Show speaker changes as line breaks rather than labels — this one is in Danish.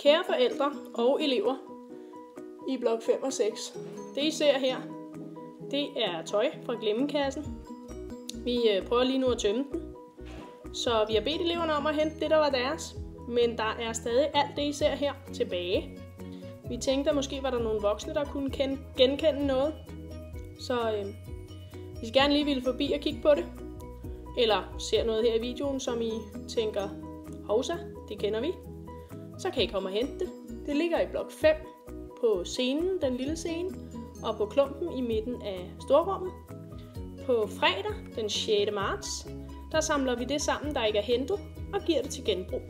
Kære forældre og elever i blok 5 og 6. Det I ser her, det er tøj fra glemmekassen. Vi prøver lige nu at tømme den. Så vi har bedt eleverne om at hente det, der var deres. Men der er stadig alt det, I ser her, tilbage. Vi tænkte, at måske var der nogle voksne, der kunne genkende noget. Så I skal gerne lige ville forbi og kigge på det. Eller ser noget her i videoen, som I tænker, hovsa, det kender vi. Så kan I komme og hente det. Det ligger i blok 5 på scenen, den lille scene, og på klumpen i midten af storrummet. På fredag, den 6. marts, der samler vi det sammen, der ikke er hentet, og giver det til genbrug.